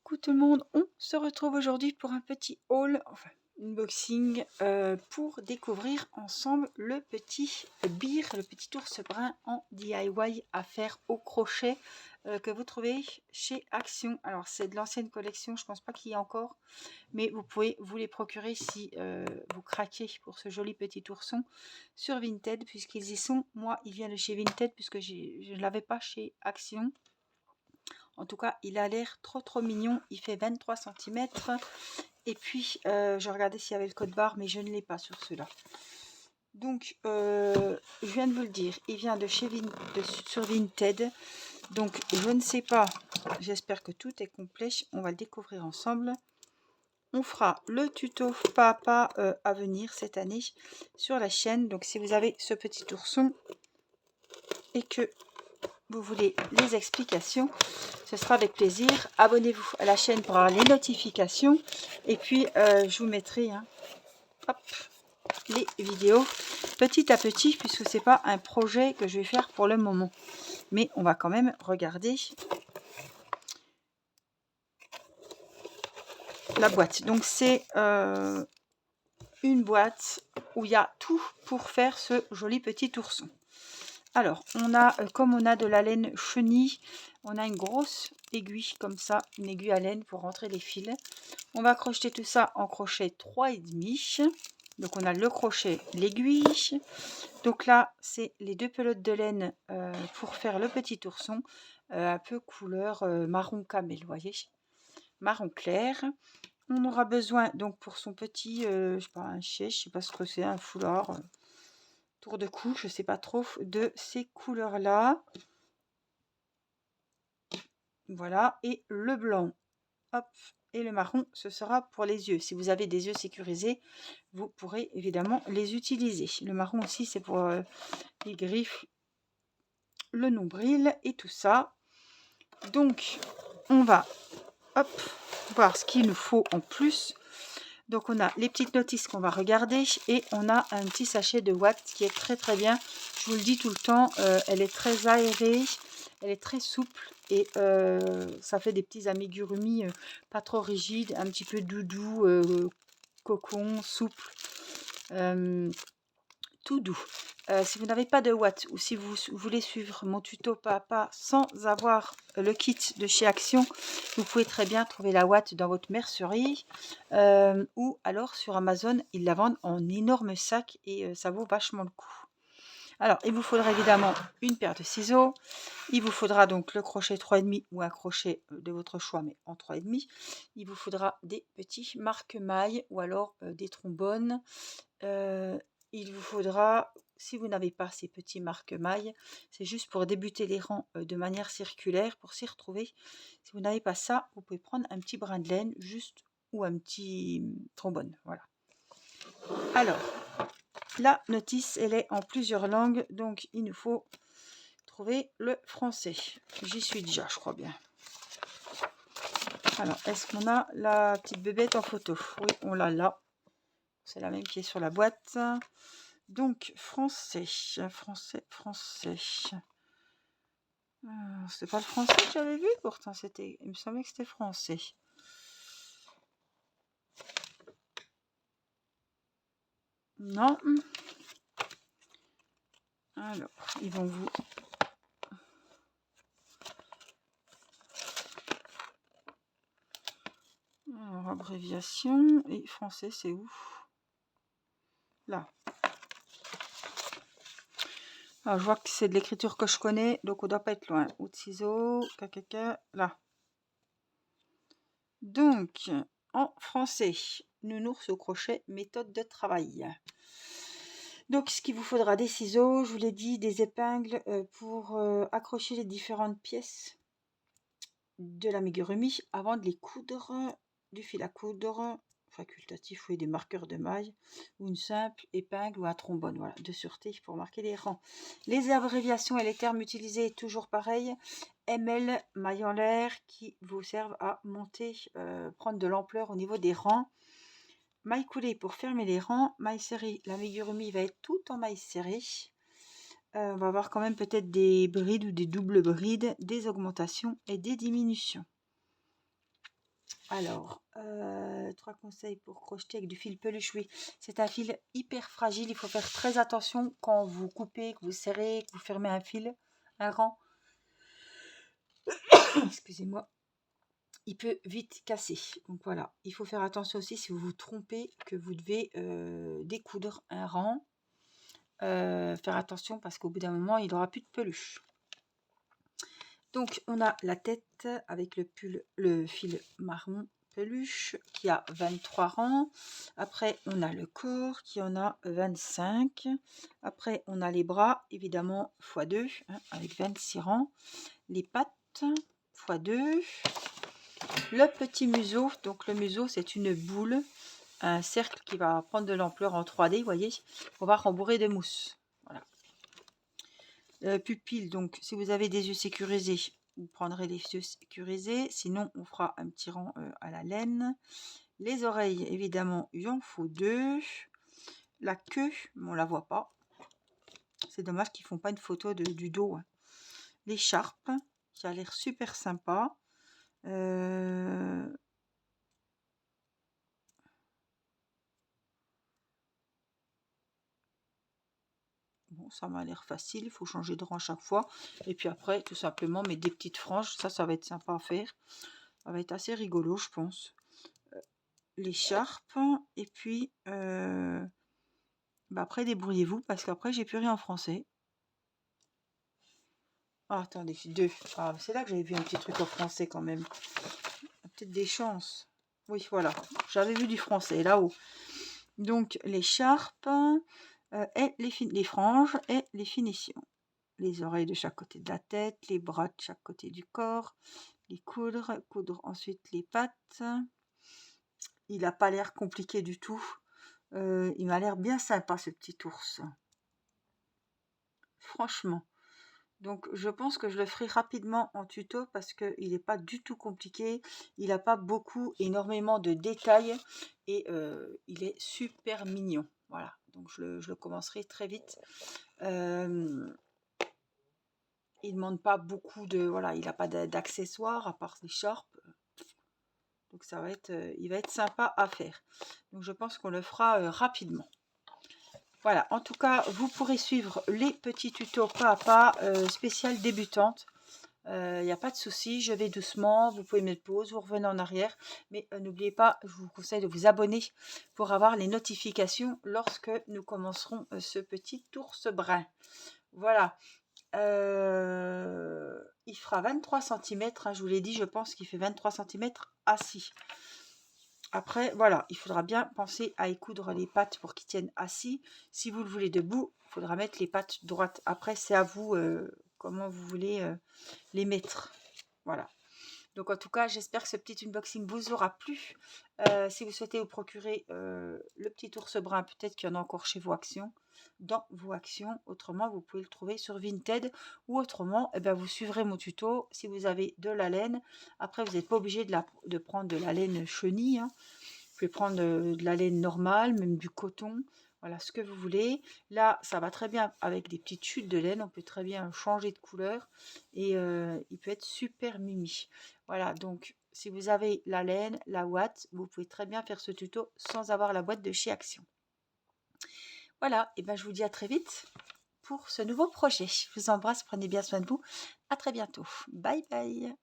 Coucou tout le monde, on se retrouve aujourd'hui pour un petit haul, enfin unboxing, pour découvrir ensemble le petit bir, le petit ours brun en DIY à faire au crochet que vous trouvez chez Action. Alors c'est de l'ancienne collection, je pense pas qu'il y ait encore, mais vous pouvez vous les procurer si vous craquez pour ce joli petit ourson sur Vinted, puisqu'ils y sont. Moi, il vient de chez Vinted puisque je ne l'avais pas chez Action. En tout cas, il a l'air trop mignon. Il fait 23 cm. Et puis, je regardais s'il y avait le code barre, mais je ne l'ai pas sur ceux-là. Donc, je viens de vous le dire, il vient de chez sur Vinted. Donc, je ne sais pas. J'espère que tout est complet. On va le découvrir ensemble. On fera le tuto pas à pas à venir cette année sur la chaîne. Donc, si vous avez ce petit ourson et que vous voulez les explications, ce sera avec plaisir. Abonnez-vous à la chaîne pour avoir les notifications. Et puis, je vous mettrai hop, les vidéos petit à petit, puisque c'est pas un projet que je vais faire pour le moment. Mais on va quand même regarder la boîte. Donc, c'est une boîte où il y a tout pour faire ce joli petit ourson. Alors, on a, comme on a de la laine chenille, on a une grosse aiguille comme ça, une aiguille à laine pour rentrer les fils. On va crocheter tout ça en crochet 3,5. Donc, on a le crochet, l'aiguille. Donc là, c'est les deux pelotes de laine pour faire le petit ourson, un peu couleur marron camel, vous voyez, marron clair. On aura besoin, donc pour son petit, je sais pas, un chèche, je sais pas ce que c'est, un foulard. Tour de cou, je sais pas trop, de ces couleurs là, voilà, et le blanc, hop, et le marron, ce sera pour les yeux. Si vous avez des yeux sécurisés, vous pourrez évidemment les utiliser. Le marron aussi, c'est pour les griffes, le nombril et tout ça. Donc on va hop voir ce qu'il nous faut en plus. Donc on a les petites notices qu'on va regarder et on a un petit sachet de watts qui est très bien. Je vous le dis tout le temps, elle est très aérée, elle est très souple et ça fait des petits amigurumi pas trop rigides, un petit peu doudou, cocon, souple, tout doux. Si vous n'avez pas de watts ou si vous voulez suivre mon tuto pas à pas sans avoir le kit de chez Action, vous pouvez très bien trouver la watt dans votre mercerie ou alors sur Amazon, ils la vendent en énorme sac et ça vaut vachement le coup. Alors, il vous faudra évidemment une paire de ciseaux. Il vous faudra donc le crochet 3,5 ou un crochet de votre choix, mais en 3,5. Il vous faudra des petits marque-mailles ou alors des trombones. Il vous faudra, si vous n'avez pas ces petits marque-mailles, c'est juste pour débuter les rangs de manière circulaire, pour s'y retrouver. Si vous n'avez pas ça, vous pouvez prendre un petit brin de laine, juste, ou un petit trombone, voilà. Alors, la notice, elle est en plusieurs langues, donc il nous faut trouver le français. J'y suis déjà, je crois bien. Alors, est-ce qu'on a la petite bébête en photo? Oui, on l'a là. C'est la même qui est sur la boîte. Donc, français. C'est pas le français que j'avais vu, pourtant il me semblait que c'était français. Non. Alors, ils vont vous... Alors, abréviation. Et français, c'est où? Là. Alors, je vois que c'est de l'écriture que je connais, donc on doit pas être loin. Ou de ciseaux, là. Donc, en français, nounours au crochet, méthode de travail. Donc, ce qu'il vous faudra des ciseaux, je vous l'ai dit, des épingles pour accrocher les différentes pièces de l'amigurumi avant de les coudre, du fil à coudre facultatif, oui, des marqueurs de maille ou une simple épingle ou un trombone, voilà, de sûreté pour marquer les rangs. Les abréviations et les termes utilisés, toujours pareil. ML, maille en l'air, qui vous servent à monter, prendre de l'ampleur au niveau des rangs. Maille coulée pour fermer les rangs. Maille serrée, l'amigurumi va être tout en maille serrée. On va avoir quand même peut-être des brides ou des doubles brides, des augmentations et des diminutions. Alors, 3 conseils pour crocheter avec du fil peluche. Oui, c'est un fil hyper fragile. Il faut faire très attention quand vous coupez, que vous serrez, que vous fermez un fil, un rang. Excusez-moi. Il peut vite casser. Donc voilà, il faut faire attention aussi si vous vous trompez que vous devez découdre un rang. Faire attention parce qu'au bout d'un moment, il n'aura plus de peluche. Donc on a la tête avec le fil marron peluche qui a 23 rangs. Après on a le corps qui en a 25. Après on a les bras évidemment x2 hein, avec 26 rangs. Les pattes x2. Le petit museau, donc le museau c'est une boule, un cercle qui va prendre de l'ampleur en 3D, vous voyez, on va rembourrer de mousse. Voilà. Pupille, donc si vous avez des yeux sécurisés, vous prendrez les yeux sécurisés, sinon on fera un petit rang à la laine. Les oreilles, évidemment, il en faut 2. La queue, on la voit pas. C'est dommage qu'ils font pas une photo du dos. Hein. L'écharpe, qui a l'air super sympa. Bon, ça m'a l'air facile, il faut changer de rang à chaque fois. Et puis après, tout simplement, mettre des petites franges. Ça va être sympa à faire. Ça va être assez rigolo, je pense. L'écharpe. Et puis, après, débrouillez-vous, parce qu'après, j'ai plus rien en français. Ah, attendez, 2. Ah, c'est là que j'avais vu un petit truc en français quand même. Peut-être des chances. Oui, voilà. J'avais vu du français là-haut. Donc, l'écharpe, et les franges et les finitions. Les oreilles de chaque côté de la tête, les bras de chaque côté du corps, les coudre ensuite les pattes. Il n'a pas l'air compliqué du tout. Il m'a l'air bien sympa ce petit ours. Franchement. Donc je pense que je le ferai rapidement en tuto parce qu'il n'est pas du tout compliqué. Il n'a pas énormément de détails et il est super mignon. Voilà, donc je le commencerai très vite. Il ne demande pas beaucoup de... Voilà, il n'a pas d'accessoires à part l'écharpe. Donc ça va être, il va être sympa à faire. Donc je pense qu'on le fera rapidement. Voilà, en tout cas, vous pourrez suivre les petits tutos pas à pas, spécial débutante. Il n'y a pas de souci, je vais doucement, vous pouvez mettre pause, vous revenez en arrière. Mais n'oubliez pas, je vous conseille de vous abonner pour avoir les notifications lorsque nous commencerons ce petit ours brun. Voilà. Il fera 23 cm, hein, je vous l'ai dit, je pense qu'il fait 23 cm assis. Après, voilà, il faudra bien penser à écoudre les pattes pour qu'ils tiennent assis. Si vous le voulez debout, il faudra mettre les pattes droites. Après, c'est à vous comment vous voulez les mettre. Voilà. Donc, en tout cas, j'espère que ce petit unboxing vous aura plu. Si vous souhaitez vous procurer le petit ours brun, peut-être qu'il y en a encore chez vos actions. Dans vos actions. Autrement, vous pouvez le trouver sur Vinted. Ou autrement, vous suivrez mon tuto. Si vous avez de la laine, après, vous n'êtes pas obligé de prendre de la laine chenille. Hein. Vous pouvez prendre de la laine normale, même du coton. Voilà, ce que vous voulez. Là, ça va très bien avec des petites chutes de laine. On peut très bien changer de couleur. Et il peut être super mimi. Voilà, donc si vous avez la laine, la ouate, vous pouvez très bien faire ce tuto sans avoir la boîte de chez Action. Voilà, et je vous dis à très vite pour ce nouveau projet. Je vous embrasse, prenez bien soin de vous. À très bientôt. Bye bye.